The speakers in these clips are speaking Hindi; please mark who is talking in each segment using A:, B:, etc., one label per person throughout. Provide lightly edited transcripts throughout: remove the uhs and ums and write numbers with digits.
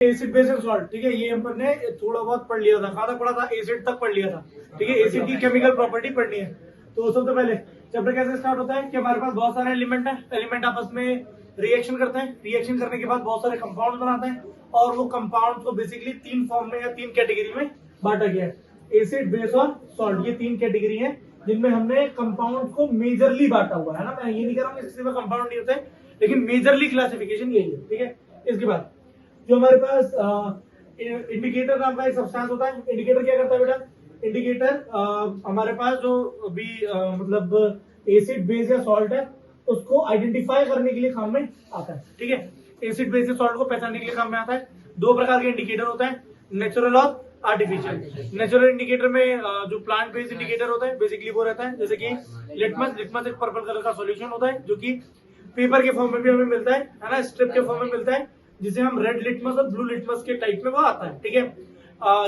A: एसिड बेस एंड सॉल्ट, ठीक है, ये हमने थोड़ा बहुत पढ़ लिया था, कहाँ तक पढ़ा था, एसिड तक पढ़ लिया था, ठीक है। एसिड की केमिकल प्रॉपर्टी पढ़नी है। तो सबसे पहले चैप्टर कैसे स्टार्ट होता है कि हमारे पास बहुत सारे एलिमेंट है, एलिमेंट आपस में रिएक्शन करते हैं, रिएक्शन करने के बाद बहुत सारे कंपाउंड बनाते हैं, और वो कंपाउंड को बेसिकली तीन फॉर्म में या तीन कैटेगरी में बांटा गया है, एसिड बेस और सॉल्ट। ये तीन कैटेगरी है जिनमें हमने कंपाउंड को मेजरली बांटा हुआ है ना। मैं ये नहीं कह रहा हूँ किसी में कंपाउंड नहीं होते, लेकिन मेजरली क्लासिफिकेशन यही है, ठीक है। इसके बाद जो हमारे पास इंडिकेटर नाम का एक सब्सटेंस होता है। इंडिकेटर क्या करता है बेटा? इंडिकेटर हमारे पास जो भी मतलब एसिड बेस या सॉल्ट है उसको आइडेंटिफाई करने के लिए काम में आता है, ठीक है। एसिड बेस या सॉल्ट को पहचानने के लिए काम में आता है। दो प्रकार के इंडिकेटर होते हैं, नेचुरल और आर्टिफिशियल। नेचुरल इंडिकेटर में जो प्लांट बेस्ड इंडिकेटर होता है बेसिकली वो रहता है जैसे कि लिटमस। लिटमस एक पर्पल कलर का सॉल्यूशन होता है जो कि पेपर के फॉर्म में भी हमें मिलता है ना, स्ट्रिप के फॉर्म में मिलता है, जिसे हम रेड लिटमस और ब्लू लिटमस के टाइप में वो आता है, ठीक है।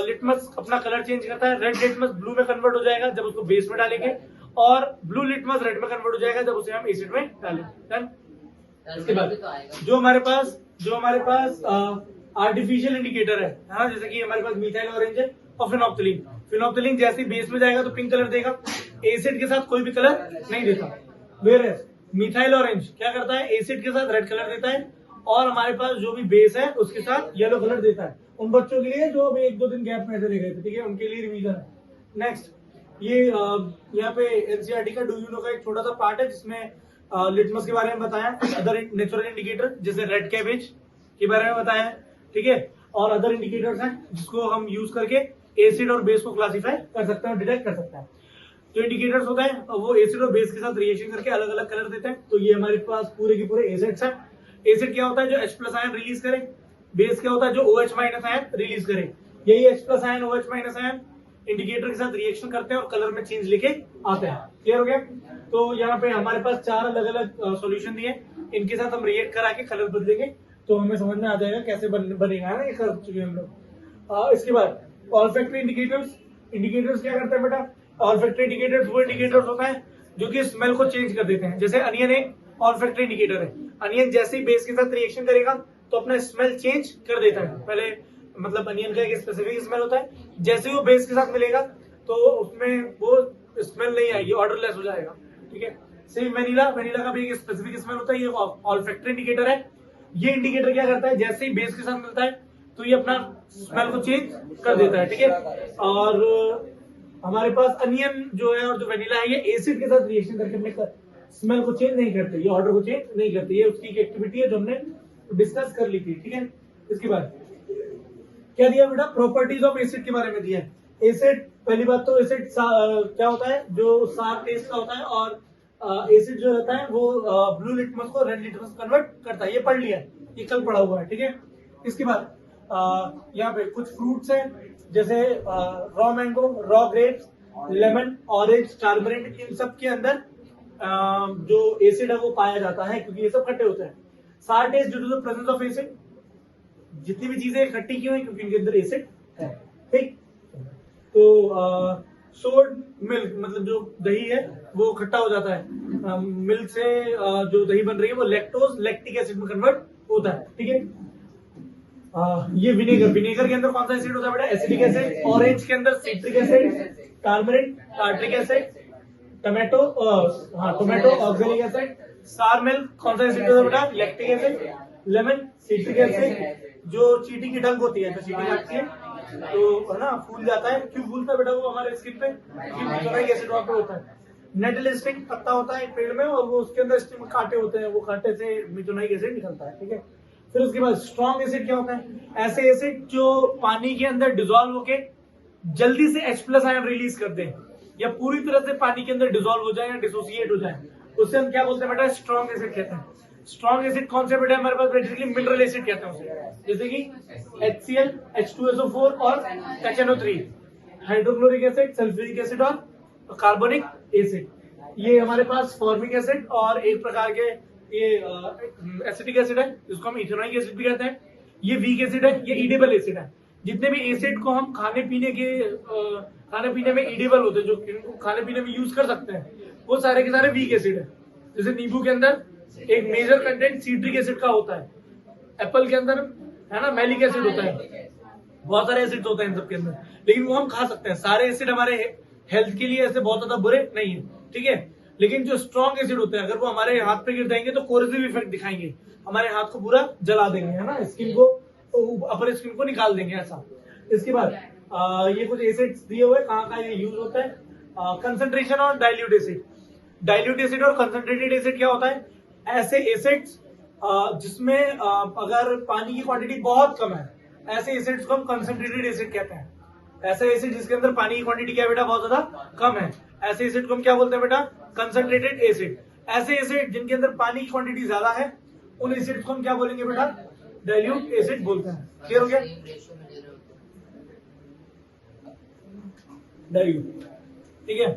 A: लिटमस अपना कलर चेंज करता है, रेड लिटमस ब्लू में कन्वर्ट हो जाएगा जब उसको बेस में डालेंगे, और ब्लू लिटमस रेड में कन्वर्ट हो जाएगा जब उसे हम एसिड में डालेंगे। इसके बाद जो हमारे पास आर्टिफिशियल इंडिकेटर है ना, जैसे कि हमारे पास मिथाइल ऑरेंज है और फिनोप्थिलीन। फिनोप्थिलीन जैसे बेस में जाएगा तो पिंक कलर देगा, एसिड के साथ कोई भी कलर नहीं देता। वेयर मिथाइल ऑरेंज क्या करता है, एसिड के साथ रेड कलर देता है, और हमारे पास जो भी बेस है उसके साथ येलो कलर देता है। उन बच्चों के लिए जो अभी एक दो दिन गैप में चले गए थे, ठीक है, उनके लिए रिवीजन है। नेक्स्ट ये यहाँ पे एनसीईआरटी का डू यू नो का एक छोटा सा पार्ट है जिसमें लिटमस के बारे में बताया, अदर नेचुरल इंडिकेटर जैसे रेड कैबेज के बारे में बताया, ठीक है, और अदर इंडिकेटर्स हैं जिसको हम यूज करके एसिड और बेस को क्लासिफाई कर सकते हैं और डिटेक्ट कर सकते हैं। जो इंडिकेटर्स होते हैं वो एसिड और बेस के साथ रिएक्शन करके अलग अलग कलर देते हैं। तो ये हमारे पास पूरे के पूरे एसिड्स हैं। एसिड क्या होता है, जो H+ आयन रिलीज करे। बेस क्या होता है, जो OH- आयन रिलीज करे। यही H+ ion OH- ion indicator के साथ रिएक्शन करते हैं और कलर में चेंज लेके आते हैं। क्लियर हो गया? तो यहाँ पे हमारे पास चार अलग अलग सॉल्यूशन दिए, इनके साथ हम रिएक्ट करा के कलर बदलेंगे तो हमें समझ में आ जाएगा कैसे बनेगा, है ना, ये कर चुके हम लोग। इसके बाद ऑल्फैक्टरी इंडिकेटर्स। इंडिकेटर्स क्या करते हैं बेटा? ऑल्फैक्टरी इंडिकेटर्स वो इंडिकेटर्स होता है जो कि स्मेल को चेंज कर देते हैं। जैसे अनियन एक ऑल्फैक्टरी इंडिकेटर है। अनियन जैसे ही बेस के साथ रिएक्शन करेगा तो अपना स्मेल चेंज कर देता है। पहले मतलब अनियन का एक स्पेसिफिक स्मेल होता है, जैसे ही वो बेस के साथ मिलेगा तो उसमें वो स्मेल नहीं आएगी, ऑर्डरलेस हो जाएगा, ठीक है। सेम वेनिला का भी एक स्पेसिफिक स्मेल होता है, ये ऑल्फैक्टरी इंडिकेटर है। ये इंडिकेटर क्या करता है, जैसे ही बेस के साथ मिलता है तो ये अपना स्मेल को चेंज कर देता है, ठीक है। और हमारे पास अनियन जो है और जो वेनिला है ये एसिड के साथ रिएक्शन करके अपने स्मेल को चेंज नहीं करते, ये ऑर्डर को चेंज नहीं करते। ये उसकी एक एक्टिविटी है जो हमने डिस्कस कर ली थी, ठीक है। इसके बाद क्या दिया बेटा? प्रॉपर्टीज ऑफ एसिड के बारे में दिया है। एसिड, पहली बात तो एसिड क्या होता है, जो सार टेस्ट का होता है, और एसिड जो रहता है वो ब्लू लिटमस को रेड लिटमस कन्वर्ट करता है। ये पढ़ लिया है, ये कल पढ़ा हुआ है, ठीक है। इसके बाद यहाँ पे कुछ फ्रूट्स हैं जैसे raw mango, raw grapes, lemon, orange, tamarind, इन सब के अंदर जो एसिड है वो पाया जाता है क्योंकि ये सब खट्टे होते हैं। Sour taste due to the presence of acid. जितनी भी चीजें खट्टी क्यों है, क्योंकि इनके अंदर एसिड है, ठीक। तो सोर्ड मिल्क मतलब जो दही है वो खट्टा हो जाता है। मिल्क से जो दही बन रही है वो लैक्टोज लैक्टिक एसिड में कन्वर्ट होता है, ठीक है। ये विनेगर के अंदर कौन सा एसिड होता है बेटा? Acidic acid. ऑरेंज के अंदर citric acid, tamarind tartaric acid, tomato oxalic acid. Sour milk कौन सा एसिड होता है बेटा? Lactic acid. Lemon citric acid. जो चींटी की डंक होती है तो चींटी काटती है तो है ना, फूल जाता है। क्यों फूलता है बेटा वो हमारे स्किन पे? क्योंकि एसिड वहां पे होता है। नेटल स्टिक पत्ता होता है एक पेड़ में और वो उसके अंदर स्टिक कांटे होते हैं, वो कांटे से मिथुनाइक एसिड निकलता है, ठीक है। फिर उसके बाद स्ट्रॉन्ग एसिड क्या होता है? ऐसे एसिड जो पानी के अंदर डिसॉल्व होके जल्दी से H+ आयन रिलीज कर दें या पूरी तरह से पानी के अंदर डिसॉल्व हो जाए या डिसोसिएट हो जाए, उससे हम क्या बोलते हैं बेटा? स्ट्रॉन्ग एसिड कहते हैं। स्ट्रॉन्ग एसिड कौन से बेटा? हमारे पास बेसिकली मिनरल एसिड कहते हैं उसे, जैसे कि HCl, H2SO4 और HNO3, hydrochloric acid, sulphuric acid और कार्बोनिक एसिड। ये हमारे पास फॉर्मिक एसिड और एक प्रकार के ये एसिटिक एसिड है जिसको हम इथेनॉइक एसिड भी कहते हैं। ये वीक एसिड है, ये ईडेबल एसिड है। जितने भी एसिड को हम खाने पीने में ईडेबल होते हैं, जो खाने पीने में यूज कर सकते हैं, वो सारे के सारे वीक एसिड है। जैसे नींबू के अंदर एक मेजर कंटेंट सिट्रिक एसिड का होता है, एप्पल के अंदर है ना, मैलिक एसिड होता है, बहुत सारे एसिड्स होते हैं इन सबके अंदर, लेकिन वो हम खा सकते हैं। सारे एसिड हमारे हेल्थ के लिए ऐसे बहुत ज्यादा बुरे नहीं है, ठीक है। लेकिन जो स्ट्रॉन्ग एसिड होते हैं, अगर वो हमारे हाथ पे गिर जाएंगे तो कोरोसिव इफेक्ट दिखाएंगे, हमारे हाथ को पूरा जला देंगे, है ना, स्किन को, अपर स्किन को निकाल देंगे ऐसा। इसके बाद ये कुछ एसिड्स दिए हुए, कहाँ कहाँ ये यूज होता है। कंसंट्रेशन और डाइल्यूट एसिड। डाइल्यूट एसिड और कंसंट्रेटेड एसिड क्या होता है, ऐसे एसिड्स जिसमें अगर पानी की क्वांटिटी बहुत कम है, ऐसे एसिड्स को हम कंसंट्रेटेड एसिड कहते हैं। ऐसे एसिड जिसके अंदर पानी की क्वांटिटी क्या है बेटा, बहुत ज्यादा कम है, ऐसे एसिड को हम क्या बोलते हैं बेटा, कंसंट्रेटेड एसिड। ऐसे एसिड जिनके अंदर पानी की क्वांटिटी ज्यादा है, उन एसिड को हम क्या बोलेंगे बेटा, डाइल्यूट एसिड बोलते हैं। क्लियर हो गया, डाइल्यूट, ठीक है।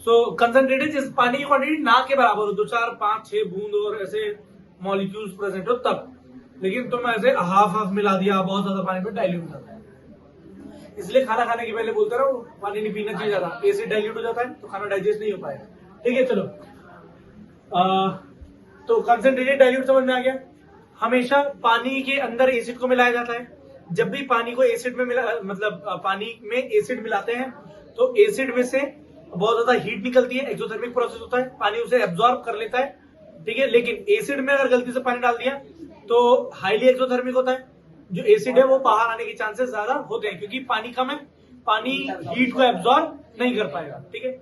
A: सो कंसंट्रेटेड जिस पानी की क्वांटिटी ना के बराबर हो, 2, 4, 5, 6 बूंद और ऐसे मॉलिक्यूल्स प्रेजेंट हो तब, लेकिन तुम ऐसे हाफ मिला दिया बहुत ज्यादा पानी में, डाइल्यूट हो जाता है। इसलिए खाना खाने के पहले बोलते रहो पानी नहीं पीना चाहिए ज्यादा, एसिड डाइल्यूट हो जाता है तो खाना डाइजेस्ट नहीं हो पाएगा, ठीक है। चलो तो कंसंट्रेटेड डाइल्यूट समझ में आ गया। हमेशा पानी के अंदर एसिड को मिलाया जाता है। जब भी पानी को एसिड में मतलब पानी में एसिड मिलाते हैं तो एसिड में से बहुत ज्यादा हीट निकलती है, एक्सोथर्मिक प्रोसेस होता है, पानी उसे एब्जॉर्ब कर लेता है, ठीक है। लेकिन एसिड में अगर गलती से पानी डाल दिया तो हाईली एक्सोथर्मिक होता है, जो एसिड है वो बाहर आने के चांसेस ज्यादा होते हैं, क्योंकि पानी कम है, पानी हीट को एब्जॉर्ब नहीं कर पाएगा, ठीक है।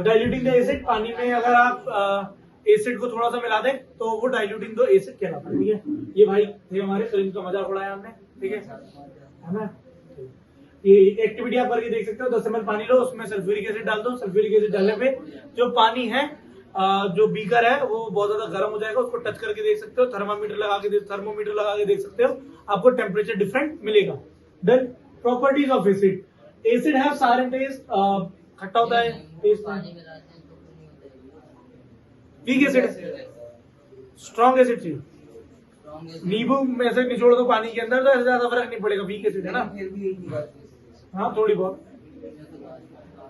A: डाइल्यूटिंग द एसिड, पानी में अगर आप एसिड को थोड़ा सा मिला दें तो वो डाइल्यूटिंग द एसिड कहलाता है, ठीक है। ये भाई ये हमारे फिल्म का मजाक उड़ाया हमने, ठीक है ना। ये एक्टिविटी आप करके देख सकते हो, 10 ml पानी लो, उसमें सल्फ्यूरिक एसिड डाल दो, सल्फ्यूरिक एसिड डालने पे जो पानी है, जो बीकर है वो बहुत ज्यादा गर्म हो जाएगा, उसको टच करके देख सकते हो, थर्मोमीटर लगा के देख सकते हो, आपको टेम्परेचर डिफरेंट मिलेगा। Then properties of acid, acid have sour and taste, खट्टा होता है, taste weak acid, strong acid चाहिए, नींबू में से निचोड़ दो पानी के अंदर तो ऐसा ज्यादा फर्क नहीं पड़ेगा, वीक एसिड है ना, हाँ थोड़ी बहुत।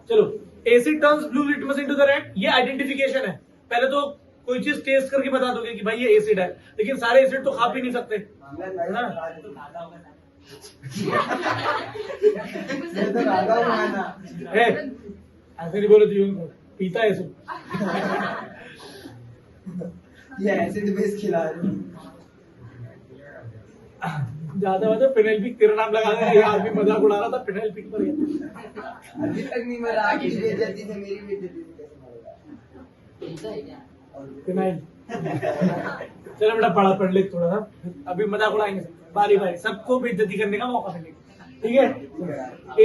A: चलो, asset turns blue litmus into the red, ये आइडेंटिफिकेशन है। पहले तो कोई चीज टेस्ट करके बता दोगे कि भाई ये एसिड है, लेकिन सारे एसिड तो खा भी नहीं सकते, है ना। ऐसे नहीं बोलो जीवन, पीता है एसिड,
B: ये एसिड बेस खिला रहे
A: ज्यादा वजह पेनेल्पिक, तेरा नाम लगा दे, यार भी मजाक उड़ा रहा था पेनेल्पिक पर।
B: अभी तक नहीं मरा, आगे बेइज्जती से मेरी बेइज्जती
A: पेनाइल। चलो बेटा पढ़ा पढ़ ले थोड़ा सा, अभी मजाक उड़ाएंगे बारी बारी, सबको बेइज्जती करने का मौका मिलेगा, ठीक है।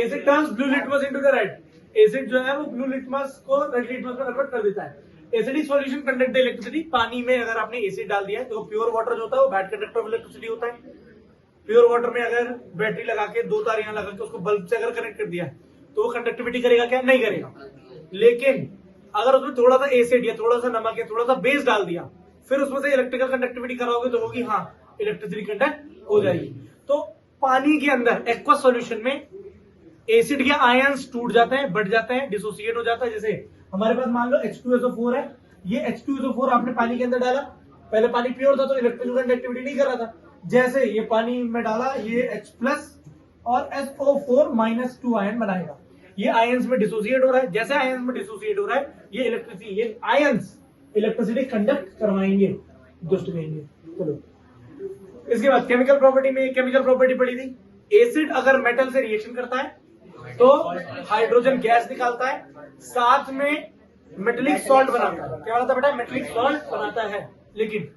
A: Asset turns blue litmus into the red, acid जो है वो ब्लू लिटमस को रेड लिटमस में कन्वर्ट कर देता है। एसिडिक सॉल्यूशन कंडक्ट इलेक्ट्रिसिटी, पानी में अगर आपने एसिड डाल दिया है तो प्योर वाटर जो होता है वो बैड कंडक्टर ऑफ इलेक्ट्रिसिटी होता है। प्योर वाटर में अगर बैटरी लगा के 2 तार यहाँ लगा के उसको बल्ब से अगर कनेक्ट कर दिया तो वो कंडक्टिविटी करेगा क्या, नहीं करेगा। लेकिन अगर उसमें थोड़ा सा एसिड या थोड़ा सा नमक या थोड़ा सा बेस डाल दिया, फिर उसमें से इलेक्ट्रिकल कंडक्टिविटी कराओगे तो होगी, हाँ इलेक्ट्रिसिटी कंडक्ट हो जाएगी। तो पानी के अंदर एक्वस सॉल्यूशन में एसिड के आयंस टूट जाते हैं, बढ़ जाते हैं, डिसोसिएट हो जाता है। जैसे हमारे पास मान लो H2SO4 है, ये H2SO4 आपने पानी के अंदर डाला, पहले पानी प्योर था तो इलेक्ट्रिकल कंडक्टिविटी नहीं कर रहा था, जैसे ये पानी में डाला ये H+ और SO4- आयन बनाएगा, ये आयंस में डिसोसिएट हो रहा है, जैसे आयंस में डिसोसिएट हो रहा है ये इलेक्ट्रिसिटी, ये आयंस इलेक्ट्रिसिटी कंडक्ट करवाएंगे, दुष्ट कहेंगे। चलो इसके बाद केमिकल प्रॉपर्टी में केमिकल प्रॉपर्टी पड़ी थी, एसिड अगर मेटल से रिएक्शन करता है तो हाइड्रोजन गैस निकालता है, साथ में मेटेलिक सॉल्ट बनाता है। क्या बनाता है बेटा, मेटेलिक सॉल्ट बनाता है। लेकिन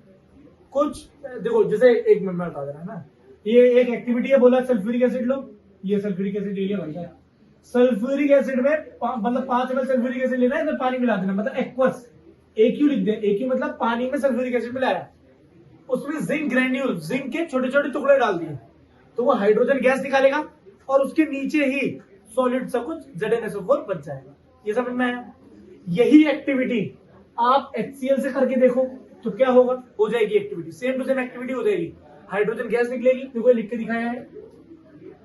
A: कुछ देखो, जैसे एक मिनट में बता दे रहा है ना, ये एक एक्टिविटी है, बोला सल्फ्यूरिक एसिड लो, ये सल्फ्यूरिक एसिड ले लिया बनता है। सल्फ्यूरिक एसिड में मतलब 5 ml सल्फ्यूरिक एसिड लेना है, इसमें पानी मिला देना, मतलब एक्वस, AQ लिख दे, AQ मतलब पानी में सल्फ्यूरिक एसिड मिलाया, उसमें जिंक ग्रेन्यूल, जिंक के छोटे छोटे टुकड़े डाल दिए, तो वो हाइड्रोजन गैस निकालेगा और उसके नीचे ही सॉलिड सा कुछ ZnSO4 बच जाएगा। ये समझ में आया। यही एक्टिविटी आप HCl से करके देखो तो क्या होगा, हो जाएगी activity, same to same activity हो जाएगी, हाइड्रोजन गैस निकलेगी, देखो लिख के दिखाया है,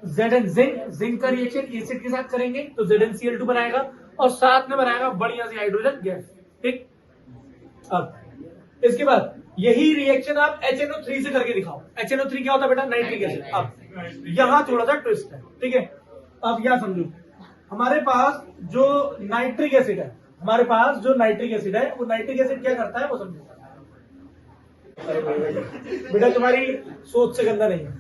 A: Zn जिंक का रिएक्शन एसिड के साथ करेंगे तो ZnCl2 बनाएगा और साथ में बनाएगा बढ़िया सी हाइड्रोजन गैस, ठीक। अब इसके बाद यही रिएक्शन आप HNO3 से करके दिखाओ। HNO3 क्या होता है बेटा? Nitric acid. अब यहाँ थोड़ा सा ट्विस्ट है, ठीक है। अब यहाँ समझो, हमारे पास जो नाइट्रिक एसिड है, हमारे पास जो नाइट्रिक एसिड है, वो नाइट्रिक एसिड क्या करता है वो समझो बेटा। तुम्हारी सोच से गंदा नहीं है,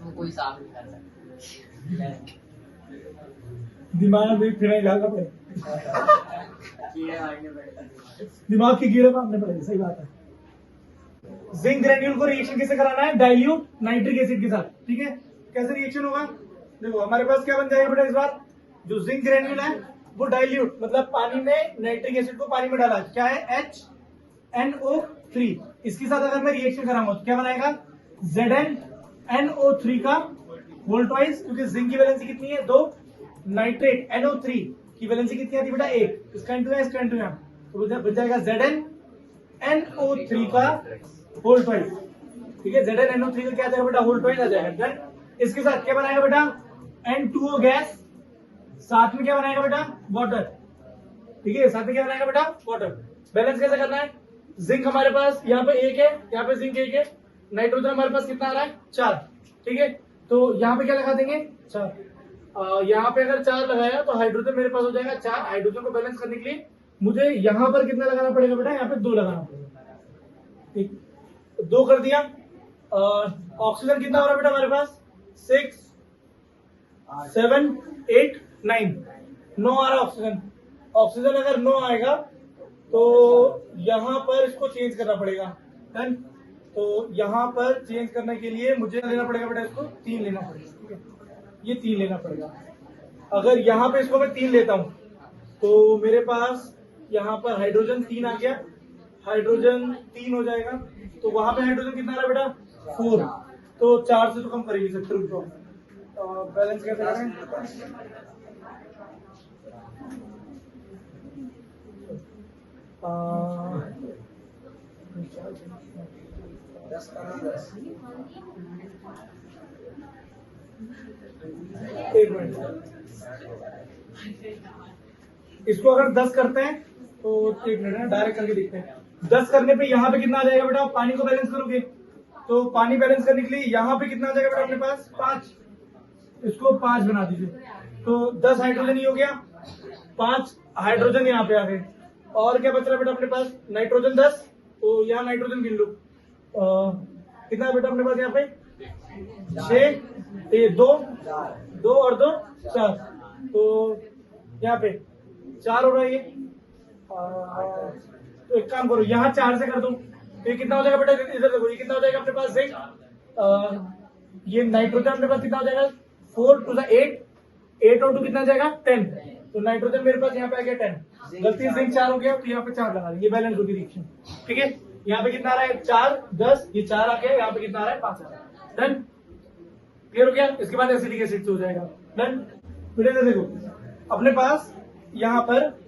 B: कोई साफ नहीं कर सकता।
A: दिमाग में फिर डालना पड़ेगा, दिमाग की कीड़े मारने पड़ेंगे, सही बात है। जिंक ग्रेन्यूल को रिएक्शन किससे कराना है? डाइल्यूट नाइट्रिक एसिड के साथ, ठीक है। कैसे रिएक्शन होगा? देखो हमारे पास क्या बन जाएगा बेटा इस बार, जो जिंक ग्रेन्यूल है वो डाइल्यूट मतलब पानी में नाइट्रिक एसिड को पानी में डाला, क्या है? HNO3। इसके साथ अगर मैं रिएक्शन कराऊंगा तो क्या बनाएगा? ZnNO3 का होल ट्वाइस, क्योंकि जिंक की वैलेंसी कितनी है? 2, नाइट्रेट NO3 की वैलेंसी कितनी आती है बेटा? 1। इसका इंटू है, इसका इंटू है, तो बच जाएगा ZnNO3 का होल ट्वाइस, ठीक है। ZnNO3 का क्या आ जाएगा बेटा? होल ट्वाइस आ जाएगा। इसके साथ क्या बनाएगा बेटा? N2O गैस, साथ में क्या बनाएगा बेटा? वाटर, ठीक है। साथ में क्या बनाएगा बेटा? वाटर। बैलेंस कैसे करना है? जिंक हमारे पास यहाँ पे 1 है, यहाँ पे जिंक 1 है, नाइट्रोजन हमारे पास कितना आ रहा है? 4, ठीक है। तो यहाँ पे क्या लगा देंगे? 4। यहाँ पे अगर 4 लगाया तो हाइड्रोजन मेरे पास हो जाएगा 4। हाइड्रोजन को बैलेंस करने के लिए मुझे यहाँ पर कितना लगाना पड़ेगा बेटा? यहाँ पे 2 लगाना पड़ेगा, ठीक। 2 कर दिया। ऑक्सीजन कितना हो रहा है बेटा हमारे पास? 6, 7, 8, 9 आ रहा है ऑक्सीजन। ऑक्सीजन अगर 9 आएगा तो यहाँ पर इसको चेंज करना पड़ेगा, डन। तो यहाँ पर चेंज करने के लिए मुझे लेना पड़ेगा बेटा, इसको 3 लेना पड़ेगा, ठीक है। ये 3 लेना पड़ेगा। अगर यहाँ पे इसको मैं 3 लेता हूं तो मेरे पास यहाँ पर हाइड्रोजन 3 आ गया, हाइड्रोजन 3 हो जाएगा। तो वहां पे हाइड्रोजन कितना आ रहा है बेटा? 4। तो 4 से तो कम कर ही नहीं सकते, रुको। बैलेंस कैसे करें? एक मिनट, इसको अगर 10 करते हैं तो एक मिनट है, डायरेक्ट करके देखते हैं। 10 करने पे यहाँ पे कितना आ जाएगा बेटा? पानी को बैलेंस करोगे तो पानी बैलेंस करने के लिए यहाँ पे कितना आ जाएगा बेटा अपने पास? 5। इसको 5 बना दीजिए, तो 10 हाइड्रोजन ही हो गया, 5 हाइड्रोजन यहाँ पे आ गए। और क्या बच रहा है बेटा अपने पास? नाइट्रोजन 10, तो यहाँ नाइट्रोजन गिन लो। कितना है बेटा अपने पास यहाँ पे? 6, 2 और 2 4, तो यहाँ पे 4 हो रहा है ये। तो एक काम करो, यहाँ 4 से कर दो, तो ये कितना हो जाएगा बेटा? इधर देखो, ये कितना हो जाएगा अपने पास? ये नाइट्रोजन अपने पास कितना हो जाएगा? 4 to the 8, 8 और 2 कितना हो जाएगा? 10। तो नाइट्रोजन मेरे पास यहाँ पे आ गया 10, गलती से जिंक 4 हो गया, तो यहाँ पे 4 लगा, ये बैलेंस होगी रिएक्शन, ठीक है। यहाँ पे कितना आ रहा है? 4, 10, ये 4 आ गया, यहाँ पे कितना आ रहा है? 5 आ रहा है, डन। क्लियर हो गया? इसके बाद एसिडिक एसिड से हो जाएगा, डन। बेटा देखो अपने पास यहाँ पर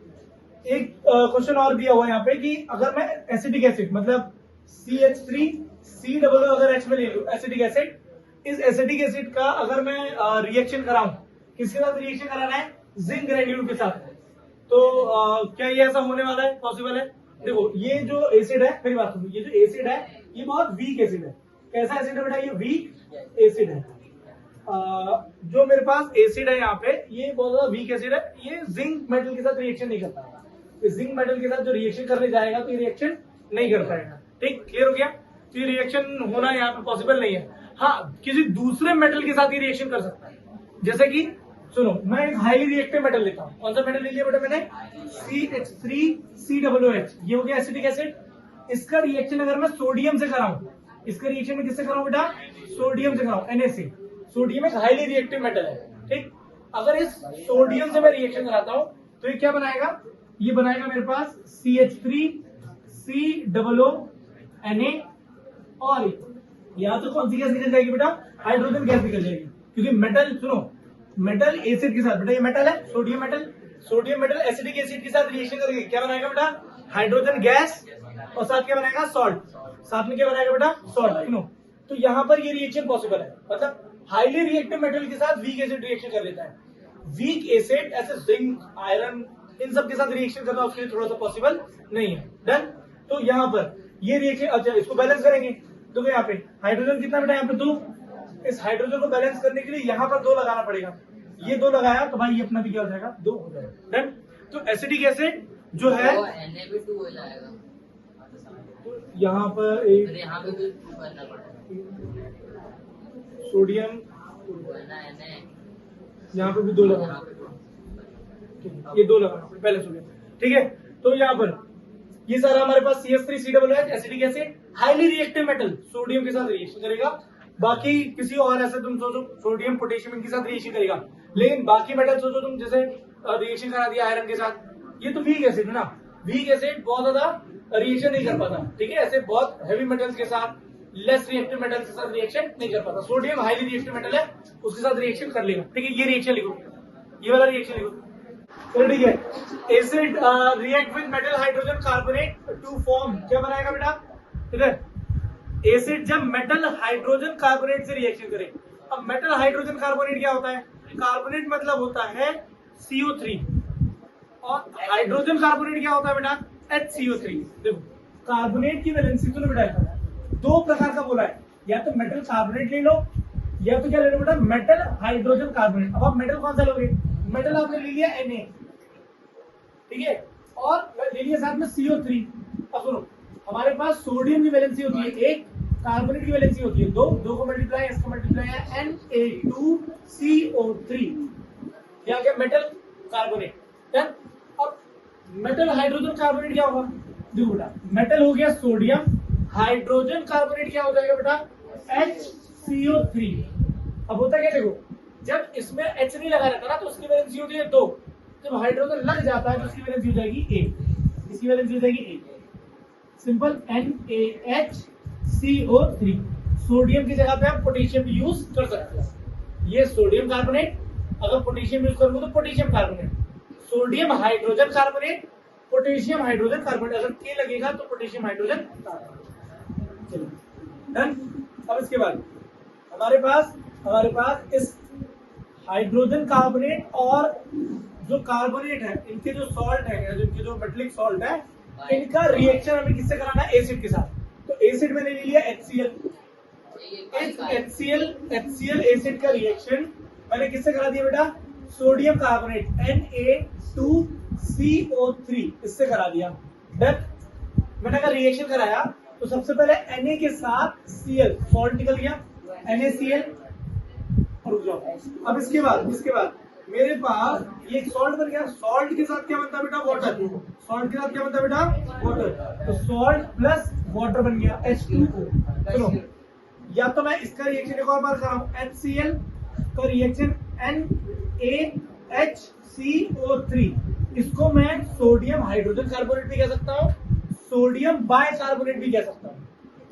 A: एक क्वेश्चन और दिया हुआ है यहाँ पे कि अगर मैं एसिडिक एसिड मतलब CH3 COO अगर H में ले लूं एसिडिक एसिड, इस एसिडिक एसिड का अगर मैं रिएक्शन कराऊं, किसके साथ रिएक्शन कराना है? जिंक ग्रेन्यूल के साथ। तो क्या ये ऐसा होने वाला है? पॉसिबल है? देखो ये जो एसिड है, मेरी बात सुनो, ये जो एसिड है ये बहुत वीक एसिड है। कैसा एसिड है बेटा? ये वीक एसिड है। जो मेरे पास एसिड है यहाँ पे, ये बहुत ज्यादा वीक एसिड है, ये जिंक मेटल के साथ रिएक्शन नहीं करता है। जिंक मेटल के साथ जो रिएक्शन करने जाएगा तो ये रिएक्शन नहीं कर पाएगा, ठीक। क्लियर हो गया? तो ये रिएक्शन होना यहाँ पे पॉसिबल नहीं है। हाँ, किसी दूसरे मेटल के साथ ये रिएक्शन कर सकता है, जैसे कि सुनो, मैं एक हाईली रिएक्टिव मेटल लेता हूँ। कौन सा मेटल ले लिया बेटा मैंने? CH3COOH, ये हो गया एसिडिक एसिड। इसका रिएक्शन अगर मैं सोडियम से कराऊं, इसका रिएक्शन में किससे कराऊं बेटा? सोडियम से कराऊं, Na से। सोडियम एक हाईली रिएक्टिव मेटल है, ठीक। अगर इस सोडियम से मैं रिएक्शन कराता हूं तो ये क्या बनाएगा? ये बनाएगा मेरे पास CH3COO Na, और या तो कौन सी गैस निकल जाएगी बेटा? हाइड्रोजन गैस निकल जाएगी, क्योंकि मेटल, सुनो, मेटल एसिड के साथ, बेटा ये मेटल है, सोडियम मेटल एसिडिक एसिड के साथ रिएक्शन करके क्या बनाएगा बेटा? हाइड्रोजन गैस, और साथ क्या बनाएगा? सॉल्ट। साथ में क्या बनाएगा बेटा? सॉल्ट, सुनो। तो यहाँ पर ये रिएक्शन पॉसिबल है, मतलब हाईली रिएक्टिव मेटल के साथ वीक एसिड रिएक्शन कर लेता है। वीक एसिड ऐसे जिंक, आयरन, इन सब के साथ रिएक्शन करना उसके लिए थोड़ा सा पॉसिबल नहीं है। डन। तो यहाँ पर ये रिएक्शन, अच्छा इसको बैलेंस करेंगे तो यहाँ पे हाइड्रोजन कितना बेटा, यहाँ पे 2। इस हाइड्रोजन को बैलेंस करने के लिए यहाँ पर 2 लगाना पड़ेगा। ये 2 लगाया तो भाई ये अपना भी क्या हो जाएगा, 2 हो जाएगा। डन। तो एसिडिक एसिड जो है
B: Na2 हो जाएगा।
A: तो यहाँ पर एक
B: यहाँ पे भी 2 करना पड़ेगा।
A: सोडियम,
B: Na
A: यहाँ पे भी 2 लगाना, ये 2 लगाना पहले सोडियम। ठीक है। तो यहाँ पर ये सारा हमारे पास CH3COOH acidic acid highly reactive metal sodium के साथ रिएक्शन करेगा। बाकी किसी और ऐसे तुम सोचो सोडियम पोटेशियम इनके साथ रिएक्शन करेगा, लेकिन बाकी मेटल सोचो तुम, जैसे रिएक्शन करा दिया आयरन के साथ, ये तो वीक एसिड है ना। वीक एसिड बहुत ज्यादा रिएक्शन नहीं कर पाता। ठीक है। ऐसे बहुत हैवी मेटल्स के साथ, लेस रिएक्टिव मेटल्स के साथ रिएक्शन नहीं कर पाता। सोडियम हाईली रिएक्टिव मेटल है, उसके साथ रिएक्शन कर लेगा। ठीक है। ये रिएक्शन लिखो, ये वाला रिएक्शन लिखो। चलो ठीक है। Acid react with metal hydrogen carbonate to form, क्या बनाएगा बेटा इधर, एसिड जब मेटल हाइड्रोजन कार्बोनेट से रिएक्शन करे। अब मेटल हाइड्रोजन कार्बोनेट क्या होता है, कार्बोनेट मतलब होता है CO3, और हाइड्रोजन कार्बोनेट क्या होता है बेटा, HCO3। देखो कार्बोनेट की वैलेंसी तो बेटा 2 प्रकार का बोला है, या तो मेटल कार्बोनेट ले लो, या तो क्या ले लो बेटा, मेटल हाइड्रोजन कार्बोनेट। अब आप मेटल कौन सा लोगे, मेटल आपने ले लिया Na, ठीक है, और ले लिया साथ में CO3। अब सुनो, हमारे पास सोडियम की वैलेंसी होती है 1, कार्बोनेट की वैलेंसी होती है 2, 2 को मल्टीप्लाई, इसका मल्टीप्लाई है Na2CO3, क्या क्या मेटल कार्बोनेट। डन। अब मेटल हाइड्रोजन कार्बोनेट क्या होगा, देखो बेटा मेटल हो गया सोडियम, हाइड्रोजन कार्बोनेट क्या हो जाएगा बेटा, HCO3। अब होता क्या, देखो जब इसमें H नहीं लगा रहता ना तो उसकी वैलेंसी होती है 2, जब हाइड्रोजन लग जाता है तो उसकी वैलेंसी हो जाएगी 1, इसकी वैलेंसी हो जाएगी 1। Simple NaHCO3। सोडियम की जगह पे आप पोटेशियम यूज कर सकते हैं। ये सोडियम कार्बोनेट, अगर पोटेशियम यूज करोगे तो potassium carbonate, sodium hydrogen carbonate, potassium hydrogen carbonate, अगर के लगेगा तो पोटेशियम हाइड्रोजन कार्बोनेट। चलो डन। अब इसके बाद हमारे पास इस हाइड्रोजन कार्बोनेट और जो कार्बोनेट है, इनके जो सॉल्ट है, इनके जो मेटलिक सॉल्ट है, इनका रिएक्शन हमें किससे कराना है, एसिड के साथ। तो एसिड मैंने ले लिया HCl, HCl एसिड का रिएक्शन मैंने किससे करा दिया बेटा, सोडियम कार्बोनेट Na2CO3 इससे करा दिया। डन। मैंने अगर रिएक्शन कराया तो सबसे पहले Na के साथ Cl सॉल्ट निकल गया, NaCl। रुक जाओ। अब इसके बाद मेरे पास ये सॉल्ट बन गया, सॉल्ट के साथ क्या बनता है बेटा, वाटर। सॉल्ट के साथ क्या बनता है बेटा, वाटर। तो सॉल्ट प्लस वाटर बन गया H2O। सुनो, या तो मैं इसका रिएक्शन एक और बार कर रहा हूं, HCl का रिएक्शन NaHCO3, इसको मैं सोडियम हाइड्रोजन कार्बोनेट भी कह सकता हूँ, सोडियम बाय कार्बोनेट भी कह सकता हूँ।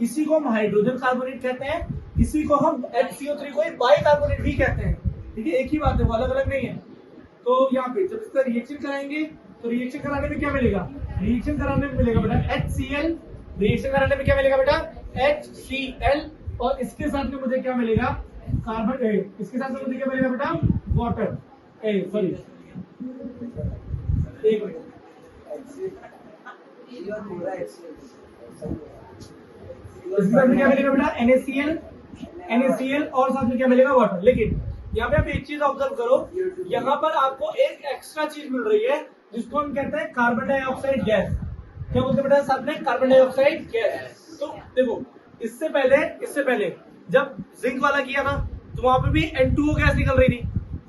A: इसी को हम हाइड्रोजन कार्बोनेट कहते हैं, इसी को हम HCO3 को बाय कार्बोनेट भी कहते हैं। ठीक है, एक ही बात है, वो अलग अलग नहीं है। तो यहाँ पे जब इसका रिएक्शन कराएंगे तो रिएक्शन कराने में क्या मिलेगा, रिएक्शन कराने में मिलेगा बेटा HCl, रिएक्शन कराने में क्या मिलेगा बेटा HCl, और इसके साथ में मुझे क्या मिलेगा, कार्बन, इसके साथ में मुझे क्या मिलेगा बेटा, वाटर। सॉरी एक मिनट, इसके साथ में क्या मिलेगा बेटा NaCl और साथ में क्या मिलेगा, वाटर। लेकिन यहाँ पे आप एक चीज ऑब्जर्व करो, यहाँ पर आपको एक एक्स्ट्रा चीज मिल रही है जिसको हम कहते हैं कार्बन डाइऑक्साइड गैस। क्या बोलते हैं बेटा, साथ में कार्बन डाइऑक्साइड गैस। तो देखो इससे पहले जब जिंक वाला किया था तो वहां पे भी N2O गैस निकल रही थी।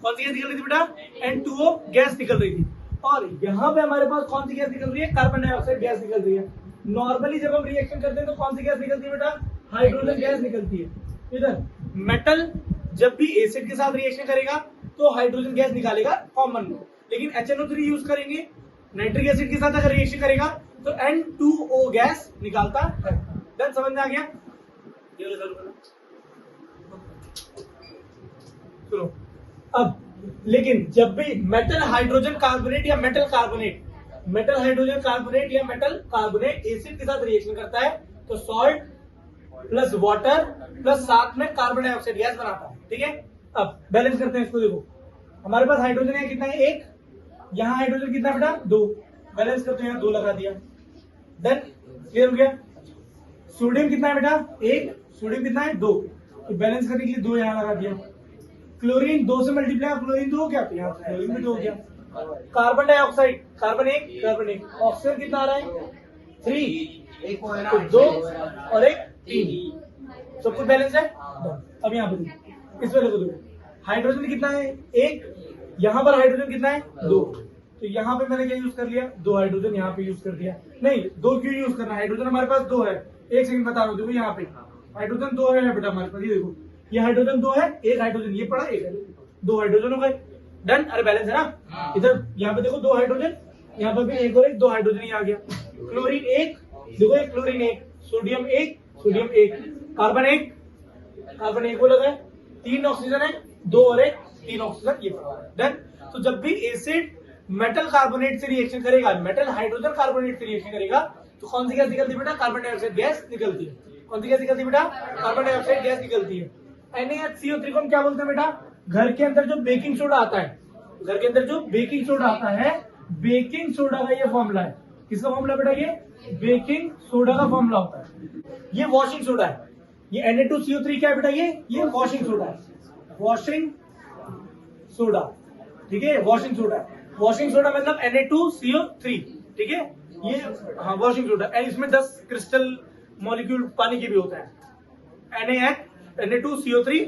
A: कौन सी गैस निकल रही थी बेटा, N2O गैस निकल रही थी। और यहाँ पे हमारे पास कौन सी गैस निकल रही है, कार्बन डाइऑक्साइड गैस निकल रही है। नॉर्मली जब हम रिएक्शन करते हैं तो कौन सी गैस निकलती है बेटा, हाइड्रोजन गैस निकलती है। इधर मेटल जब भी एसिड के साथ रिएक्शन करेगा तो हाइड्रोजन गैस निकालेगा कॉमन में, लेकिन HNO3 यूज करेंगे, नाइट्रिक एसिड के साथ अगर रिएक्शन करेगा तो N2O गैस निकालता है। डन, समझ में आ गया। सुनो, अब लेकिन जब भी मेटल हाइड्रोजन कार्बोनेट या मेटल हाइड्रोजन कार्बोनेट या मेटल कार्बोनेट एसिड के साथ रिएक्शन करता है तो सॉल्ट प्लस वाटर प्लस साथ में कार्बन डाइऑक्साइड गैस बनाता है। ठीक है, अब बैलेंस करते हैं इसको। देखो हमारे पास हाइड्रोजन है कितना है, 1, यहाँ हाइड्रोजन कितना बेटा 2, बैलेंस करते हैं, यहाँ 2 लगा दिया, देन क्लियर हो गया। सोडियम कितना है बेटा 1, सोडियम कितना है 2, तो बैलेंस करने के लिए 2 यहाँ लगा दिया। क्लोरीन 2 से मल्टीप्लाई, क्लोरीन 2 हो गया, तो यहाँ क्लोरीन भी 2 हो गया। Carbon dioxide, carbon 1, carbon 1, oxygen कितना आ रहा है 3, तो 2 और 1 3, सब कुछ बैलेंस है। अब यहाँ पे देखो, इस वाले को देखो, हाइड्रोजन कितना है 1, यहाँ पर हाइड्रोजन कितना है 2, तो यहाँ पे मैंने क्या यूज कर लिया 2 हाइड्रोजन यहाँ पे यूज कर दिया। नहीं 2 क्यों यूज करना, हाइड्रोजन हमारे पास 2 है, एक सेकंड बता रहा हूँ, देखो यहाँ पे हाइड्रोजन 2 है बेटा हमारे पास, ये देखो ये हाइड्रोजन 2 है, एक हाइड्रोजन ये पड़ा, एक 2 हाइड्रोजन हो गए, डन। अरे बैलेंस है ना, इधर यहाँ पे देखो 2 हाइड्रोजन, यहाँ पर भी 1 और 1, 2 हाइड्रोजन ही आ गया। क्लोरीन 1, देखो एक chlorine 1, sodium 1, sodium 1, carbon 1, carbon 1 को लगा है, 3 ऑक्सीजन है, 2 और 1 3 ऑक्सीजन, ये डन। तो जब भी एसिड मेटल कार्बोनेट से रिएक्शन करेगा, मेटल हाइड्रोजन कार्बोनेट से रिएक्शन करेगा, तो कौन सी गैस निकलती है बेटा, कार्बन डाइऑक्साइड गैस निकलती है। कौन सी गैस निकलती है बेटा, कार्बन डाइऑक्साइड गैस निकलती है। NaHCO3 को हम क्या बोलते हैं बेटा, घर के अंदर जो बेकिंग सोडा आता है, घर के अंदर जो बेकिंग सोडा आता है, बेकिंग सोडा का ये फॉर्मूला है, किसका फॉर्मूला बेटा, ये बेकिंग सोडा का फॉर्मूला होता है। ये वॉशिंग सोडा है, ये Na2CO3 क्या है बेटा, ये वॉशिंग सोडा है, वॉशिंग सोडा, ठीक है, वॉशिंग सोडा, वॉशिंग सोडा मतलब Na2CO3, ठीक है, ये हाँ वॉशिंग सोडा। इसमें 10 क्रिस्टल मॉलिक्यूल पानी के भी होता है, Na2CO3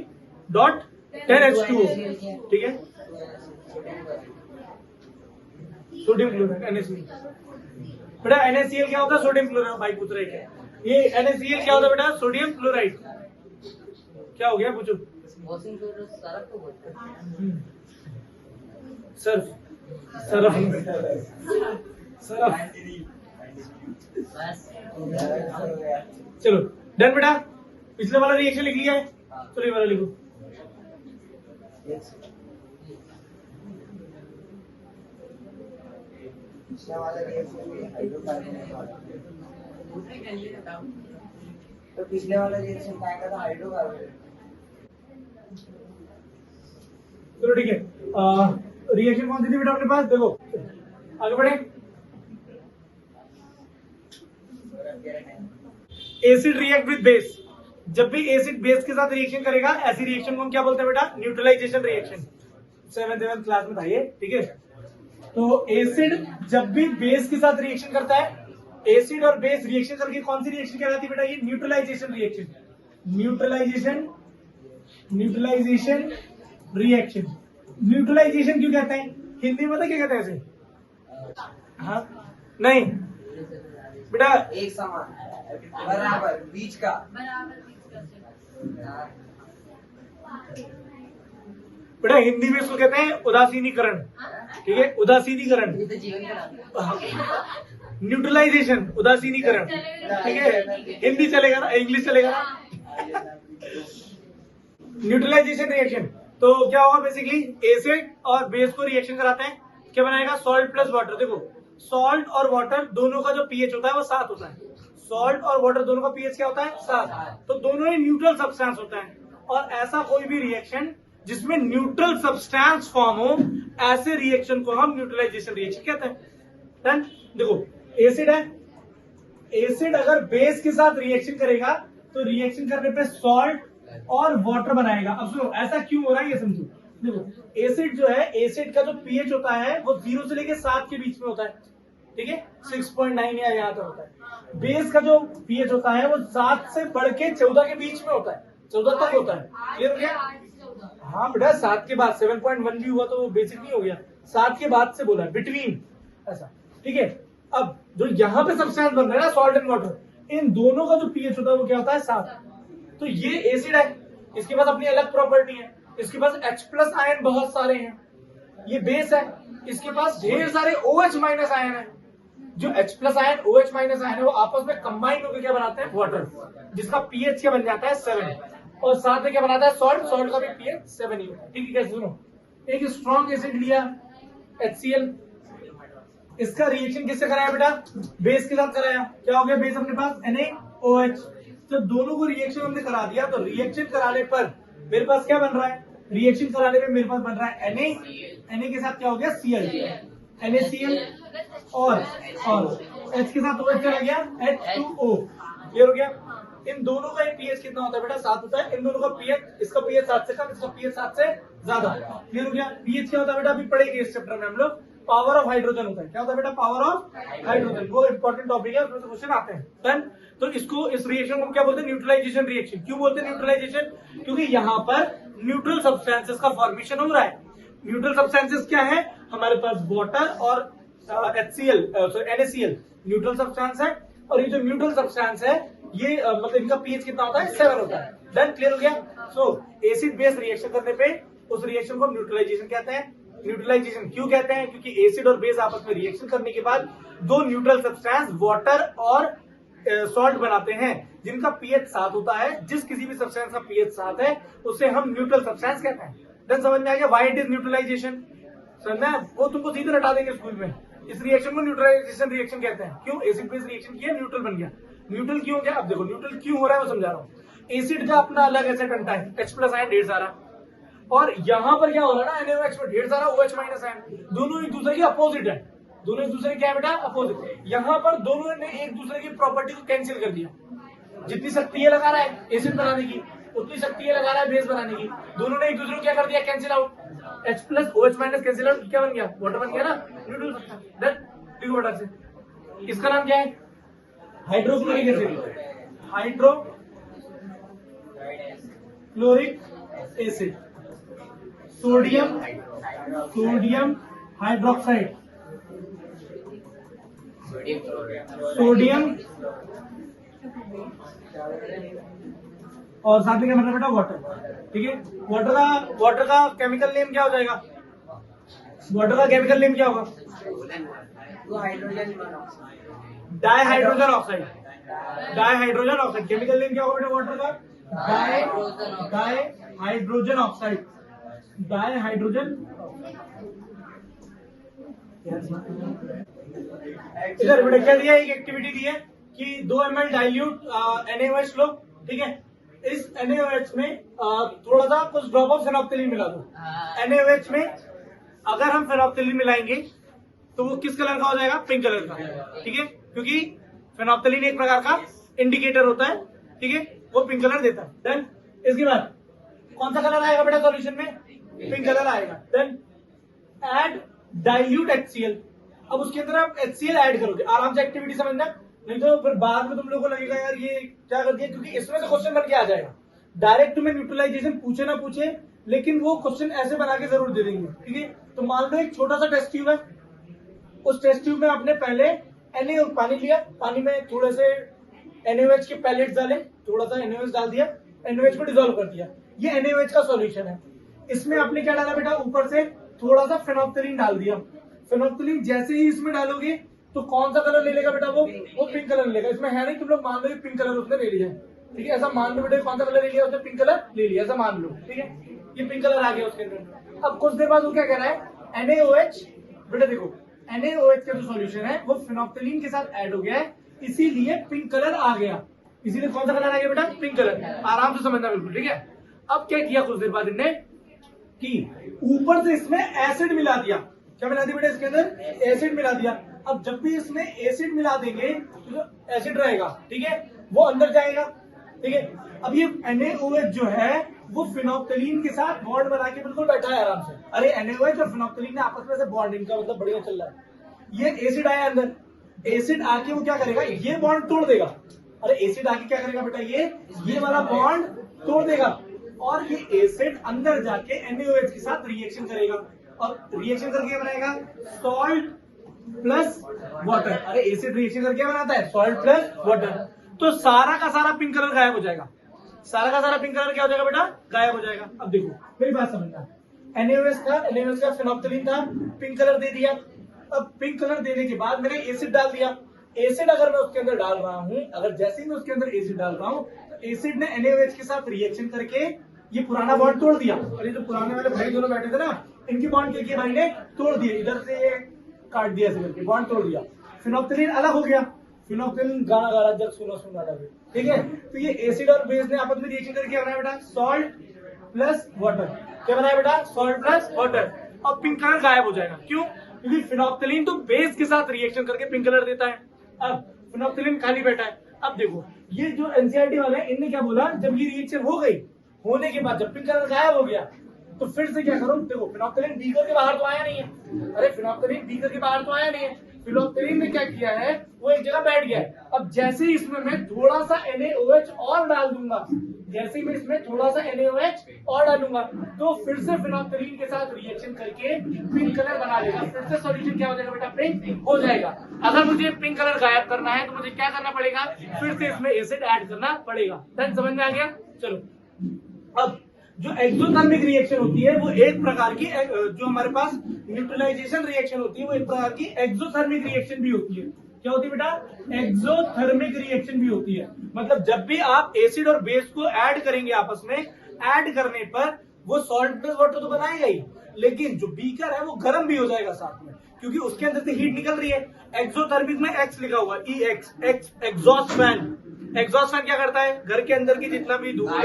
A: डॉट 10H2O, ठीक है, सोडियम क्लोराइड NaCl। बेटा NaCl क्या होता है, सोडियम क्लोराइड, भाई पूछ रहे हैं ये NaCl क्या होता है बेटा, सोडियम क्लोराइड। क्या हो गया पूछो, सर्फ, सर्फ, सर्फ, चलो डन बेटा। पिछले वाला रिएक्शन लिख लिया है, चलो ये वाला लिखो।
B: पिछले वाला रिएक्शन में हाइड्रोकार्बन, तो पिछले वाला रिएक्शन क्या था, हाइड्रोकार्बन।
A: चलो ठीक है, रिएक्शन कौन सी थी बेटा अपने पास, देखो आगे बढ़े। एसिड रिएक्ट विद बेस, जब भी एसिड बेस के साथ रिएक्शन करेगा, ऐसी रिएक्शन को हम क्या बोलते हैं बेटा, न्यूट्रलाइजेशन रिएक्शन। 7th क्लास में था ये, ठीक है। तो एसिड जब भी बेस के साथ रिएक्शन करता है, एसिड और बेस रिएक्शन करके कौन सी रिएक्शन कहलाती है बेटा, ये neutralisation reaction, neutralisation, neutralisation reaction. Neutralisation क्यों कहते हैं, हिंदी में पता क्या कहते हैं ऐसे, हाँ नहीं बेटा,
B: एक समान, बराबर, बीच का,
A: बेटा हिंदी में इसको कहते हैं उदासीनीकरण, ठीक है, उदासीनीकरण, न्यूट्रलाइजेशन, उदासीनीकरण, ठीक है, हिंदी चलेगा ना, इंग्लिश चलेगा ना। न्यूट्रलाइजेशन रिएक्शन, तो क्या होगा बेसिकली, एसिड और बेस को रिएक्शन कराते हैं, क्या बनाएगा, सॉल्ट प्लस वाटर। देखो सॉल्ट और वाटर दोनों का जो पीएच होता है वो 7 होता है, सॉल्ट और वाटर दोनों का पीएच क्या होता है 7, तो दोनों ही न्यूट्रल सब्सटेंस होता है। और ऐसा कोई भी रिएक्शन जिसमें न्यूट्रल सब्सटेंस फॉर्म हो, ऐसे रिएक्शन को हम न्यूट्रलाइजेशन रिएक्शन कहते हैं। डन। देखो एसिड है, एसिड अगर बेस के साथ रिएक्शन करेगा तो रिएक्शन करने पे सॉल्ट और वाटर बनाएगा। अब सुनो ऐसा क्यों हो रहा है ये समझो। देखो एसिड जो है, एसिड का जो पीएच होता है वो 0 से लेके 7 के बीच में होता है, ठीक है, 6.9 या यहाँ तक होता है। बेस का जो पीएच होता है वो 7 से बढ़ के 14 के बीच में होता है, 14 तक होता है। क्लियर हो गया? हाँ बेटा 7 के बाद 7.1 भी हुआ तो वो बेसिक नहीं हो गया, 7 के बाद से बोला बिटवीन ऐसा, ठीक है। अब जो यहाँ पे सब्सटेंस बन रहा है ना सॉल्ट एंड वाटर, इन दोनों का जो पीएच होता है वो क्या होता है 7। तो ये एसिड है, इसके पास अपनी अलग प्रॉपर्टी है, इसके पास H+ आयन बहुत सारे हैं। ये बेस है, इसके पास ढेर सारे OH- आयन है। जो H+ आयन OH- आयन है वो आपस में कंबाइन होकर क्या बनाते हैं वाटर, जिसका पीएच क्या बन जाता है 7, और साथ में क्या बनाता है सॉल्ट, सॉल्ट का भी पीएच 7 ही होता है, ठीक है। कैसे सुनो, एक स्ट्रॉन्ग एसिड लिया HCl, इसका रिएक्शन किससे कराया बेटा, बेस के साथ कराया। क्या हो गया बेस अपने पास NaOH। जब दोनों को रिएक्शन हमने करा दिया तो रिएक्शन कराने पर मेरे पास क्या बन रहा है, रिएक्शन कराने में मेरे पास बन रहा है Na के साथ क्या हो गया Cl, NaCl और H के साथ OH चला गया H2O। क्लियर हो गया? इन दोनों का पीएच कितना होता है बेटा? 7 होता है। इन दोनों का पीएच, इसका पीएच 7 से कम, इसका पीएच 7 से ज्यादा। क्लियर हो गया? पीएच क्या होता है बेटा? अभी पढ़ेंगे इस चैप्टर में हम लोग। पावर ऑफ हाइड्रोजन होता है। क्या होता है बेटा? Power of hydrogen. वो इंपॉर्टेंट टॉपिक है, उसमें से क्वेश्चन आते हैं। डन? तो इसको, इस रिएक्शन को क्या बोलते हैं? Neutralisation reaction. क्यों बोलते हैं न्यूट्रलाइजेशन? क्योंकि यहाँ पर न्यूट्रल सब्सटेंसेस का फॉर्मेशन हो रहा है। न्यूट्रल सब्सटेंसेस क्या है? हमारे पास वाटर और HCl, NaCl न्यूट्रल सब्सटेंस है। और ये जो न्यूट्रल सब्सटेंस है ये मतलब इनका पीएच कितना होता है? 7 होता है। डन? क्लियर हो गया? सो एसिड बेस रिएक्शन करने पे उस रिएक्शन को हम न्यूट्रलाइजेशन कहते हैं। न्यूट्रलाइजेशन क्यों कहते हैं? क्योंकि एसिड और बेस आपस में रिएक्शन करने के बाद दो न्यूट्रल सब्सटेंस वाटर और सॉल्ट बनाते हैं जिनका पीएच 7 होता है। जिस किसी भी सब्सटेंस का पीएच 7 है उसे हम न्यूट्रल सब्सटेंस कहते हैं। देन समझ में आ गया व्हाई इट इज न्यूट्रलाइजेशन? समझना? वो तुमको सीधे रटा देंगे स्कूल में। इस रिएक्शन को न्यूट्रलाइजेशन रिएक्शन कहते हैं। क्यों? एसिड बेस रिएक्शन किया, न्यूट्रल बन गया। न्यूट्रल क्यों हो गया? अब देखो न्यूट्रल क्यों हो रहा है वो समझा रहा हूँ। एसिड का अपना अलग एसिड बनता है, H+ आयन ढेर सारा, और यहाँ पर क्या हो रहा है ना, NaOH में ढेर सारा OH- आयन। दोनों एक दूसरे के अपोजिट है। दोनों एक दूसरे के क्या है बेटा? अपोजिट। यहाँ पर दोनों ने एक दूसरे की प्रॉपर्टी को कैंसिल कर दिया। जितनी शक्ति ये लगा रहा है एसिड बनाने की, उतनी शक्ति ये लगा रहा है बेस बनाने की। दोनों ने एक दूसरे को क्या कर दिया? Cancel out. H+ OH- cancel out, क्या बन गया? वाटर बन गया ना, न्यूट्रल सब्सटेंस। देखो बेटा से, इसका नाम क्या है? Hydrochloric acid. Hydrochloric acid. Sodium hydroxide, sodium और साथ में क्या मतलब बेटा? वाटर। ठीक है? वाटर का केमिकल नेम क्या हो जाएगा? वाटर का केमिकल नेम क्या होगा? Dihydrogen oxide. Dihydrogen oxide chemical name क्या होगा बेटा वाटर का? Dihydrogen oxide. डाइहाइड्रोजन। इधर बेटा क्या दिया? एक एक्टिविटी दी है कि 2 ml डाइल्यूट NaOH लो। ठीक है? इस NaOH में थोड़ा सा कुछ ड्रॉप ऑफ फेनोक्सिलिन मिला दो। NaOH में अगर हम फेनोक्सिलिन मिलाएंगे तो वो किस कलर का हो जाएगा? पिंक कलर का। ठीक है? क्योंकि फेनोक्सिलिन एक प्रकार का इंडिकेटर होता है। ठीक है? वो पिंक कलर देता है। देन इसके बाद कौन सा कलर आएगा बेटा सॉल्यूशन में? पिंक कलर आएगा। Then add dilute HCl। अब उसके अंदर आप HCl ऐड करोगे। आराम से एक्टिविटी समझना, नहीं तो फिर बाद में तुम लोगों को लगेगा यार ये क्या कर दिया, क्योंकि इसमें से क्वेश्चन बन के आ जाएगा। डायरेक्ट तुम्हें न्यूट्रलाइजेशन पूछे ना पूछे, लेकिन वो क्वेश्चन ऐसे बना के जरूर दे देंगे। ठीक है? तो मान लो एक छोटा सा टेस्ट ट्यूब है, उस टेस्ट ट्यूब में आपने पहले पानी लिया, पानी में थोड़े से NaOH के पैलेट्स डाले, थोड़ा सा NaOH डाल दिया, NaOH को डिसॉल्व कर दिया। ये NaOH का सॉल्यूशन है। इसमें आपने क्या डाला बेटा? ऊपर से थोड़ा सा फेनोक्सिलिन डाल दिया। फेनोक्सिलिन जैसे ही इसमें डालोगे तो कौन सा कलर ले लेगा बेटा? वो पिंक कलर लेगा। इसमें है नहीं, तुम लोग मान लो पिंक कलर उसने ले लिया। ठीक है? ऐसा मान लो बेटा, कौन सा कलर ले लिया उसने? पिंक कलर ले लिया, ऐसा मान लो। ठीक है? ये पिंक कलर आ गया उसके अंदर। अब कुछ देर बाद वो क्या कह रहा है? NaOH बेटा देखो, NaOH का जो सॉल्यूशन है वो फेनोक्सिलिन के साथ ऐड हो गया है, इसीलिए पिंक कलर आ गया। इसीलिए कौन सा कलर आ गया बेटा? Pink colour. आराम से समझना बिल्कुल। ठीक है? अब क्या किया कुछ देर बाद इन्होंने कि ऊपर से इसमें एसिड मिला दिया। क्या मिला दिया बेटा? इसके अंदर एसिड मिला दिया। अब जब भी इसमें एसिड मिला देंगे तो एसिड रहेगा। ठीक है? वो अंदर जाएगा। ठीक है? अब ये NaOH जो है वो फेनोक्सिलिन के साथ बॉन्ड बना के बिल्कुल बैठा है आराम से। अरे NaOH और फेनोक्सिलिन ने आपस में से बॉन्ड, इनका मतलब बढ़िया चल रहा है। ये एसिड आया अंदर, एसिड आके वो क्या करेगा? ये बॉन्ड तोड़ देगा। अरे एसिड आके क्या करेगा बेटा? ये वाला बॉन्ड तोड़ देगा, और ये एसिड अंदर जाके NaOH के साथ रिएक्शन करेगा, और रिएक्शन करके बनाएगा सॉल्ट प्लस वाटर। अरे एसिड रिएक्शन करके बनाता है सॉल्ट प्लस वाटर, तो सारा का सारा पिंक कलर गायब हो जाएगा। सारा का सारा पिंक कलर क्या हो जाएगा बेटा? गायब हो जाएगा। अब देखो मेरी बात समझना, NaOH का फेनोक्सिलिन था, पिंक कलर दे दिया। अब पिंक कलर देने के बाद मैंने एसिड डाल दिया। एसिड अगर मैं उसके अंदर डाल रहा हूं, अगर जैसे ही मैं उसके अंदर एसिड डाल रहा हूं तो एसिड ने NaOH के साथ रिएक्शन करके ये पुराना बॉन्ड तोड़ दिया। और ये जो पुराने वाले भाई दोनों बैठे थे ना, इनकी बॉन्ड के भाई ने तोड़ दिए, इधर से ये काट दिया, ऐसे करके बॉन्ड तोड़ दिया। फेनोक्सिलिन अलग हो गया। फेनोक्सिलिन गाना गा रहा, जब सुना लगे। ठीक है? तो ये एसिड और बेस ने आपस में रिएक्शन करके क्या बनाया बेटा? Salt plus water. क्या बनाया बेटा? Salt plus water. और पिंक कलर गायब हो जाएगा। क्यों? क्योंकि फिनोप्थलीन तो बेस के साथ रिएक्शन करके पिंक कलर देता है। अब फिनोप्थलीन खाली बैठा है। अब देखो ये जो एनसीईआरटी वाले हैं इनने क्या बोला, जब ये रिएक्शन हो गई, होने के बाद जब पिंक कलर गायब हो गया तो फिर से क्या करो, देखो फिनोप्थलीन बीकर के बाहर तो आया नहीं है। अरे फिनोप्थलीन बीकर के बाहर तो आया नहीं है, फिनोप्थलीन ने क्या किया है, वो एक जगह बैठ गया है। अब जैसे ही इसमें मैं थोड़ा सा NaOH और डाल दूंगा, जैसे ही मैं इसमें थोड़ा सा NaOH और डालूंगा तो फिर से फिनोप्थलीन के साथ रिएक्शन करके पिंक कलर बना लेगा। फिर से सॉल्यूशन क्या हो जाएगा बेटा, पिंक हो जाएगा। अगर मुझे पिंक कलर गायब करना है तो मुझे क्या करना पड़ेगा, फिर से इसमें एसिड ऐड करना पड़ेगा। देन समझ में आ गया। चलो अब जो एक्सोथर्मिक रिएक्शन होती है वो एक प्रकार की, जो हमारे पास न्यूट्रलाइजेशन रिएक्शन होती है वो एक प्रकार की एक्सोथर्मिक रिएक्शन भी होती है। क्या होती है बेटा, एक्सोथर्मिक रिएक्शन भी होती है। मतलब जब भी आप एसिड और बेस को ऐड करेंगे आपस में, ऐड करने पर वो सॉल्ट प्लस वाटर तो बनाएगा ही, लेकिन जो बीकर है वो गर्म भी हो जाएगा साथ में, क्योंकि उसके अंदर से हीट निकल रही है। एक्सोथर्मिक में एक्स लिखा हुआ, EX, exhaust fan. Exhaust fan क्या करता है, घर के अंदर की जितना भी धुआं,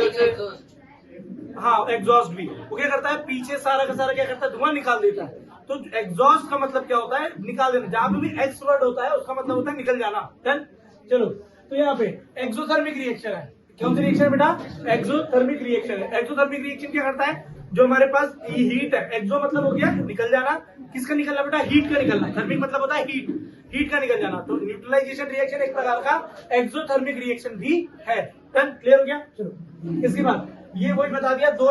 A: हाँ एग्जॉस्ट भी, वो क्या करता है, पीछे सारा का सारा क्या करता है, धुआं निकाल देता है। तो एग्जॉस्ट का मतलब क्या होता है, निकाल देना। जहां भी एक्स वर्ड होता है उसका मतलब होता है निकल जाना। डन। चलो तो यहाँ पे एक्सोथर्मिक रिएक्शन है। कौन सी रिएक्शन है बेटा, एक्सोथर्मिक रिएक्शन है। एक्सोथर्मिक रिएक्शन क्या करता है, जो हमारे पास हीट है, एक्सो मतलब हो गया निकल जाना, किसका निकलना बेटा, हीट का निकलना। थर्मिक मतलब होता है हीट, हीट का निकल जाना। तो न्यूट्रलाइजेशन रिएक्शन एक प्रकार का एक्सोथर्मिक रिएक्शन भी है। डन, क्लियर हो गया। चलो इसके बाद ये वही बता दिया, 2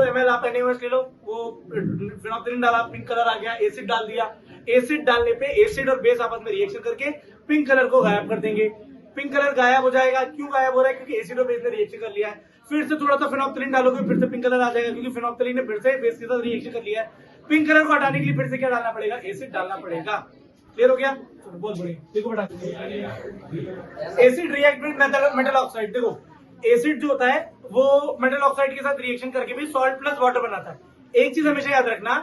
A: ml आप NaOH ले लो, वो फिनोप्थलीन डाला, पिंक कलर आ गया। एसिड डाल दिया, एसिड डालने पे एसिड और बेस आपस में रिएक्शन करके पिंक कलर को गायब कर देंगे। पिंक कलर गायब हो जाएगा। क्यों गायब हो रहा है, क्योंकि एसिड और बेस ने रिएक्शन कर लिया है। फिर से थोड़ा सा फिनोप्थलीन डालोगे, फिर से पिंक कलर आ जाएगा, क्योंकि फिनोप्थलीन ने फिर से बेस के साथ रिएक्शन कर लिया है। पिंक कलर को हटाने के लिए फिर से क्या डालना पड़ेगा, एसिड डालना पड़ेगा। क्लियर हो गया, बहुत बढ़िया। देखो बेटा, acid react with metal oxide. देखो एसिड जो होता है वो मेटल ऑक्साइड के साथ रिएक्शन करके भी सॉल्ट प्लस वाटर बनाता है। एक चीज हमेशा याद रखना,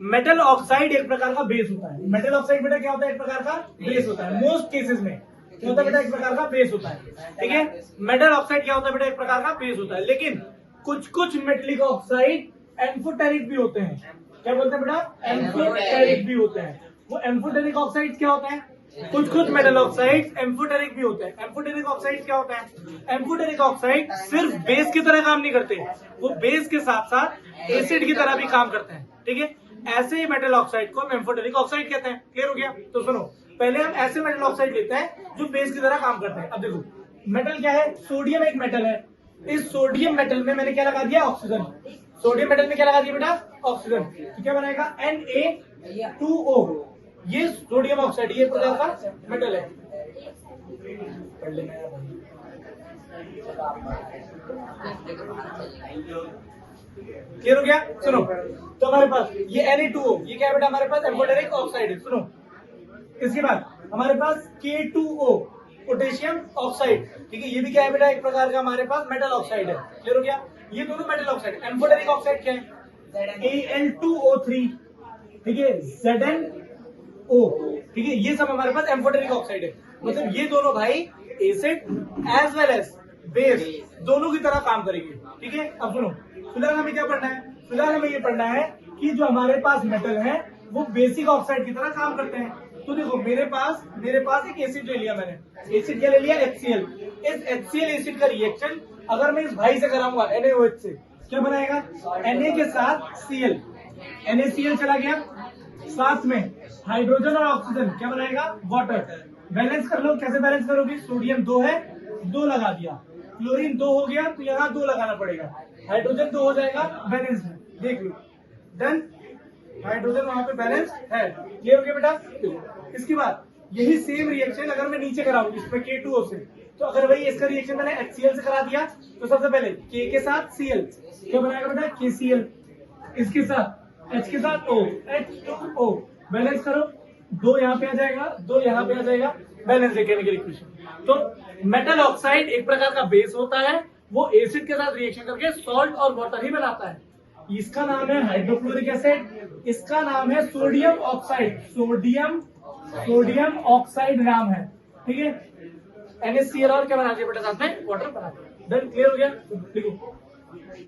A: मेटल ऑक्साइड एक प्रकार का बेस होता है। मेटल ऑक्साइड बेटा क्या होता है, एक प्रकार का बेस होता है। मोस्ट केसेस में क्या होता है बेटा, एक प्रकार का बेस होता है। ठीक है, मेटल ऑक्साइड क्या होता है बेटा, एक प्रकार का बेस होता है। लेकिन कुछ मेटलिक ऑक्साइड एम्फोटेरिक भी होते हैं। क्या बोलते हैं बेटा, एम्फोटेरिक भी होते हैं। वो एम्फोटेरिक ऑक्साइड क्या होता है, कुछ मेटल ऑक्साइड एम्फोटेरिक भी होते हैं। एम्फोटेरिक ऑक्साइड क्या होता है, एम्फोटेरिक ऑक्साइड सिर्फ बेस की तरह काम नहीं करते, वो बेस के साथ साथ एसिड की तरह भी काम करते हैं। ठीक है, ऐसे मेटल ऑक्साइड को हम एम्फोटेरिक ऑक्साइड कहते हैं। क्लियर हो गया। तो सुनो, पहले हम ऐसे मेटल ऑक्साइड लेते हैं जो बेस की तरह काम करते हैं। अब देखो मेटल क्या है, सोडियम एक मेटल है। इस सोडियम मेटल में मैंने क्या लगा दिया, ऑक्सीजन। सोडियम मेटल में क्या लगा दिया बेटा, ऑक्सीजन। तो क्या बनाएगा, Na2O। ये सोडियम ऑक्साइड, ये प्रकार का मेटल है। क्लियर हो गया। सुनो, तो हमारे पास ये Na2O, ये क्या है बेटा, हमारे पास एम्फोटेरिक ऑक्साइड है। सुनो, इसके बाद हमारे पास K2O, पोटेशियम ऑक्साइड। ठीक है, ये भी क्या है बेटा, एक प्रकार का हमारे पास मेटल ऑक्साइड है। क्लियर हो गया। ये दोनों मेटल ऑक्साइड। एम्फोटेरिक ऑक्साइड क्या है, Al2O3। ठीक है, ZnO। ठीक है, ये सब हमारे पास एम्फोटेरिक ऑक्साइड है। मतलब ये दोनों भाई acid as well as base दोनों की तरह काम करेंगे। ठीक है, अब सुनो, फिलहाल हमें क्या पढ़ना है, फिलहाल हमें ये पढ़ना है कि जो हमारे पास मेटल है वो बेसिक ऑक्साइड की तरह काम करते हैं। तो देखो मेरे पास एक एसिड ले लिया मैंने। एसिड क्या ले लिया, HCl। इस HCl एसिड का रिएक्शन अगर मैं इस भाई से कराऊंगा NaOH से, क्या बनाएगा, Na के साथ Cl, NaCl चला गया, साथ में हाइड्रोजन और ऑक्सीजन क्या बनाएगा, वाटर। बैलेंस कर लो, कैसे बैलेंस करोगे, सोडियम 2 है, 2 लगा दिया। क्लोरीन 2 हो गया तो यहाँ 2 लगाना पड़ेगा। हाइड्रोजन 2 हो जाएगा, बैलेंस है, देख लो। डन, हाइड्रोजन वहां पे बैलेंस है। ये हो गया बेटा। इसके बाद यही सेम रिएक्शन अगर मैं नीचे कराऊं इसमें K2O से, तो अगर वही इसका रिएक्शन मैंने HCl से करा दिया तो सबसे पहले K के साथ Cl, क्या बनाएगा बेटा, KCl। इसके साथ H के साथ O, H2O। बैलेंस करो, 2 यहाँ पे आ जाएगा, 2 यहाँ पे आ जाएगा, बैलेंस है केमिकल इक्वेशन। तो मेटल ऑक्साइड एक प्रकार का बेस होता है, वो एसिड के साथ रिएक्शन करके सॉल्ट और वाटर ही बनाता है। इसका नाम है हाइड्रोक्लोरिक एसिड, इसका नाम है सोडियम ऑक्साइड। सोडियम ऑक्साइड नाम है। ठीक है, NaCl और क्या बना दिया बेटा, साथ में वाटर बना दिया। देन क्लियर हो गया। देखो